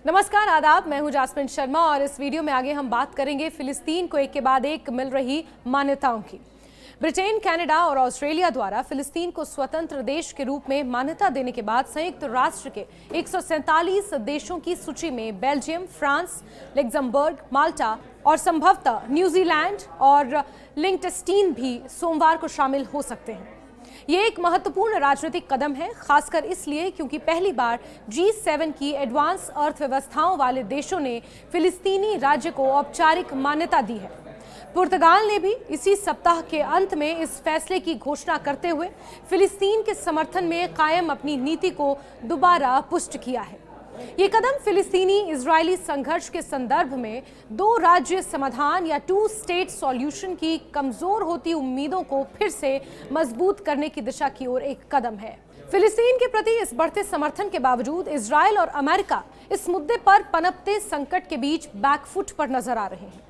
नमस्कार, आदाब। मैं हूं जास्मिन शर्मा और इस वीडियो में आगे हम बात करेंगे फिलिस्तीन को एक के बाद एक मिल रही मान्यताओं की। ब्रिटेन, कनाडा और ऑस्ट्रेलिया द्वारा फिलिस्तीन को स्वतंत्र देश के रूप में मान्यता देने के बाद संयुक्त राष्ट्र के 147 देशों की सूची में बेल्जियम, फ्रांस, लग्जमबर्ग, माल्टा और संभवतः न्यूजीलैंड और लिंकटेस्टीन भी सोमवार को शामिल हो सकते हैं। ये एक महत्वपूर्ण राजनीतिक कदम है, खासकर इसलिए क्योंकि पहली बार G7 की एडवांस अर्थव्यवस्थाओं वाले देशों ने फिलिस्तीनी राज्य को औपचारिक मान्यता दी है। पुर्तगाल ने भी इसी सप्ताह के अंत में इस फैसले की घोषणा करते हुए फिलिस्तीन के समर्थन में कायम अपनी नीति को दोबारा पुष्ट किया है। ये कदम फिलिस्तीनी इजरायली संघर्ष के संदर्भ में दो राज्य समाधान या टू स्टेट सॉल्यूशन की कमजोर होती उम्मीदों को फिर से मजबूत करने की दिशा की ओर एक कदम है। फिलिस्तीन के प्रति इस बढ़ते समर्थन के बावजूद इजरायल और अमेरिका इस मुद्दे पर पनपते संकट के बीच बैकफुट पर नजर आ रहे हैं।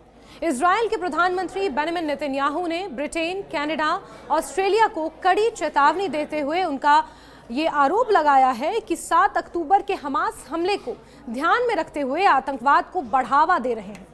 इजरायल के प्रधानमंत्री बेंजामिन नेतन्याहू ने ब्रिटेन, कनाडा, ऑस्ट्रेलिया को कड़ी चेतावनी देते हुए उनका ये आरोप लगाया है कि 7 अक्टूबर के हमास हमले को ध्यान में रखते हुए आतंकवाद को बढ़ावा दे रहे हैं।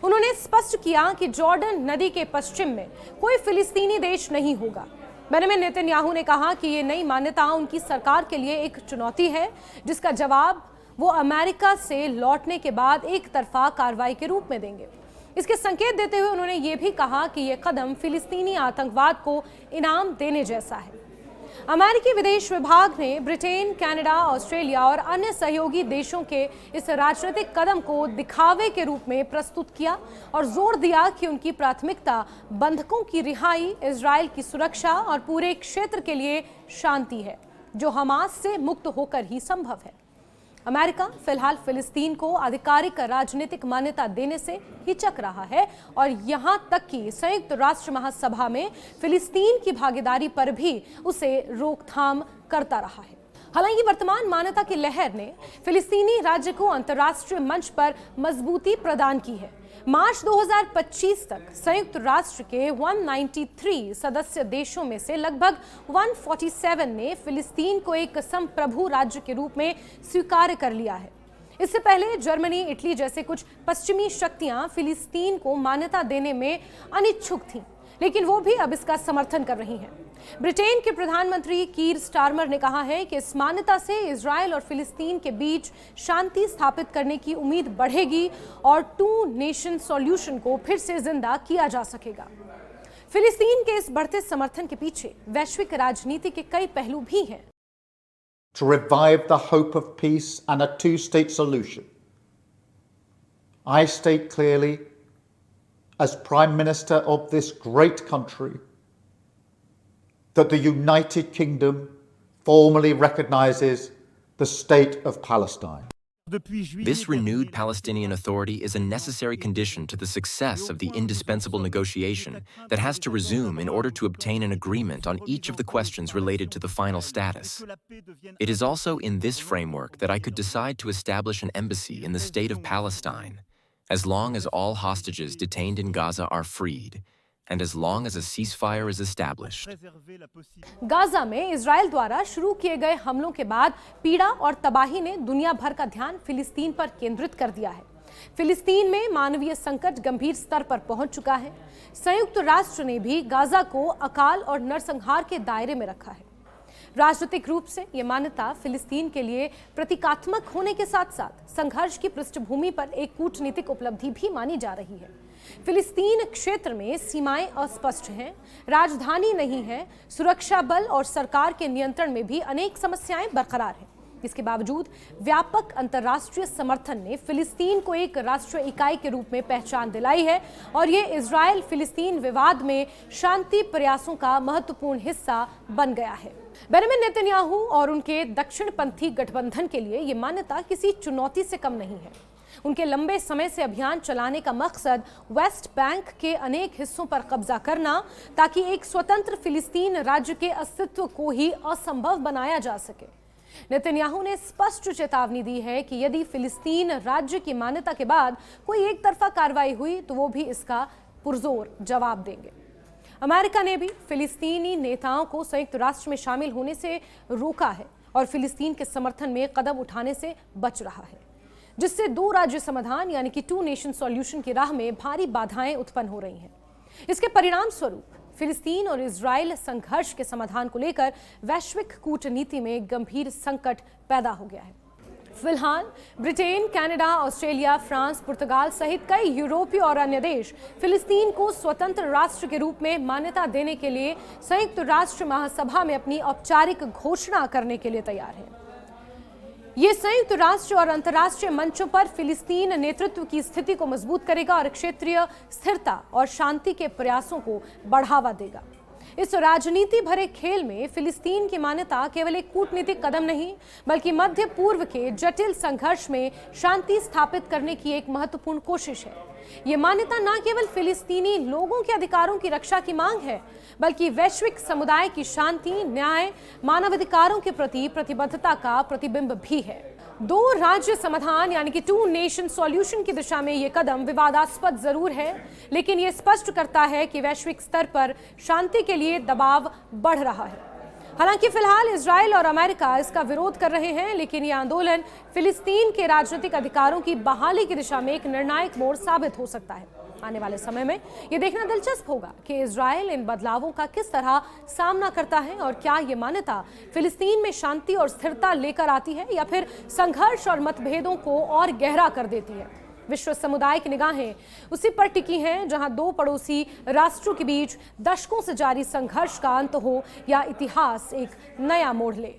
उन्होंने स्पष्ट किया कि जॉर्डन नदी के पश्चिम में कोई फिलिस्तीनी देश नहीं होगा। बेंजामिन नेतन्याहू ने कहा कि ये नई मान्यता उनकी सरकार के लिए एक चुनौती है, जिसका जवाब वो अमेरिका से लौटने के बाद एक तरफा कार्रवाई के रूप में देंगे। इसके संकेत देते हुए उन्होंने ये भी कहा कि यह कदम फिलिस्तीनी आतंकवाद को इनाम देने जैसा है। अमेरिकी विदेश विभाग ने ब्रिटेन, कनाडा, ऑस्ट्रेलिया और अन्य सहयोगी देशों के इस राजनीतिक कदम को दिखावे के रूप में प्रस्तुत किया और जोर दिया कि उनकी प्राथमिकता बंधकों की रिहाई, इजरायल की सुरक्षा और पूरे क्षेत्र के लिए शांति है, जो हमास से मुक्त होकर ही संभव है। अमेरिका फिलहाल फिलिस्तीन को आधिकारिक राजनीतिक मान्यता देने से हिचक रहा है और यहां तक कि संयुक्त राष्ट्र महासभा में फिलिस्तीन की भागीदारी पर भी उसे रोकथाम करता रहा है। हालांकि वर्तमान मान्यता की लहर ने फिलिस्तीनी राज्य को अंतर्राष्ट्रीय मंच पर मजबूती प्रदान की है। मार्च 2025 तक संयुक्त राष्ट्र के 193 सदस्य देशों में से लगभग 147 ने फिलिस्तीन को एक संप्रभु राज्य के रूप में स्वीकार कर लिया है। इससे पहले जर्मनी, इटली जैसे कुछ पश्चिमी शक्तियां फिलिस्तीन को मान्यता देने में अनिच्छुक थीं, लेकिन वो भी अब इसका समर्थन कर रही हैं। ब्रिटेन के प्रधानमंत्री कीर स्टारमर ने कहा है कि इस मान्यता से इजरायल और फिलिस्तीन के बीच शांति स्थापित करने की उम्मीद बढ़ेगी और टू नेशन सॉल्यूशन को फिर से जिंदा किया जा सकेगा। फिलिस्तीन के इस बढ़ते समर्थन के पीछे वैश्विक राजनीति के कई पहलू भी हैं। To revive the hope of peace and a two-state solution, I state clearly, as Prime Minister of this great country, that the United Kingdom formally recognizes the state of Palestine. This renewed Palestinian Authority is a necessary condition to the success of the indispensable negotiation that has to resume in order to obtain an agreement on each of the questions related to the final status. It is also in this framework that I could decide to establish an embassy in the state of Palestine, as long as all hostages detained in Gaza are freed, and as long as a ceasefire is established. Gaza में Israel द्वारा शुरू किए गए हमलों के बाद पीड़ा और तबाही ने दुनिया भर का ध्यान फिलिस्तीन पर केंद्रित कर दिया है। फिलिस्तीन में मानवीय संकट गंभीर स्तर पर पहुंच चुका है। संयुक्त राष्ट्र ने भी गाजा को अकाल और नरसंहार के दायरे में रखा है। राजनीतिक रूप से यह मान्यता फिलिस्तीन के लिए प्रतीकात्मक होने के साथ साथ संघर्ष की पृष्ठभूमि पर एक कूटनीतिक उपलब्धि भी मानी जा रही है। फिलिस्तीन क्षेत्र में सीमाएं अस्पष्ट हैं, राजधानी नहीं है, सुरक्षा बल और सरकार के नियंत्रण में भी अनेक समस्याएं बरकरार हैं। इसके बावजूद व्यापक अंतर्राष्ट्रीय समर्थन ने फिलिस्तीन को एक राष्ट्रीय इकाई के रूप में पहचान दिलाई है और ये इजरायल फिलिस्तीन विवाद में शांति प्रयासों का महत्वपूर्ण हिस्सा बन गया है। बेंजामिन नेतन्याहू और उनके दक्षिणपंथी गठबंधन के लिए ये मान्यता किसी चुनौती से कम नहीं है। उनके लंबे समय से अभियान चलाने का मकसद वेस्ट बैंक के अनेक हिस्सों पर कब्जा करना, ताकि एक स्वतंत्र फिलिस्तीन राज्य के अस्तित्व को ही असंभव बनाया जा सके। नेतन्याहू ने स्पष्ट चेतावनी दी है कि यदि फिलिस्तीन राज्य की मान्यता के बाद कोई एक तरफा कार्रवाई हुई तो वो भी इसका पुरजोर जवाब देंगे। अमेरिका ने भी फिलिस्तीनी नेताओं को संयुक्त राष्ट्र में शामिल होने से रोका है और फिलिस्तीन के समर्थन में कदम उठाने से बच रहा है। जिससे दो राज्य समाधान यानी कि 2 नेशन सॉल्यूशन की राह में भारी बाधाएं उत्पन्न हो रही हैं। इसके परिणाम स्वरूप फिलिस्तीन और इजराइल संघर्ष के समाधान को लेकर वैश्विक कूटनीति में गंभीर संकट पैदा हो गया है। फिलहाल ब्रिटेन, कनाडा, ऑस्ट्रेलिया, फ्रांस, पुर्तगाल सहित कई यूरोपीय और अन्य देश फिलिस्तीन को स्वतंत्र राष्ट्र के रूप में मान्यता देने के लिए संयुक्त राष्ट्र महासभा में अपनी औपचारिक घोषणा करने के लिए तैयार हैं। ये संयुक्त राष्ट्र और अंतर्राष्ट्रीय मंचों पर फिलिस्तीन नेतृत्व की स्थिति को मजबूत करेगा और क्षेत्रीय स्थिरता और शांति के प्रयासों को बढ़ावा देगा। इस राजनीति भरे खेल में फिलिस्तीन की मान्यता केवल एक कूटनीतिक कदम नहीं, बल्कि मध्य पूर्व के जटिल संघर्ष में शांति स्थापित करने की एक महत्वपूर्ण कोशिश है। ये मान्यता न केवल फिलिस्तीनी लोगों के अधिकारों की रक्षा की मांग है, बल्कि वैश्विक समुदाय की शांति, न्याय, मानवाधिकारों के प्रति प्रतिबद्धता का प्रतिबिंब भी है। 2 राज्य समाधान यानी कि 2 नेशन सॉल्यूशन की दिशा में यह कदम विवादास्पद जरूर है, लेकिन यह स्पष्ट करता है कि वैश्विक स्तर पर शांति के लिए दबाव बढ़ रहा है। हालांकि फिलहाल इजराइल और अमेरिका इसका विरोध कर रहे हैं, लेकिन यह आंदोलन फिलिस्तीन के राजनीतिक अधिकारों की बहाली की दिशा में एक निर्णायक मोड़ साबित हो सकता है। आने वाले समय में यह देखना दिलचस्प होगा कि इजराइल इन बदलावों का किस तरह सामना करता है और क्या यह मान्यता फिलिस्तीन में शांति और स्थिरता लेकर आती है या फिर संघर्ष और मतभेदों को और गहरा कर देती है। विश्व समुदाय की निगाहें उसी पर टिकी हैं जहां 2 पड़ोसी राष्ट्रों के बीच दशकों से जारी संघर्ष का अंत हो या इतिहास एक नया मोड़ ले।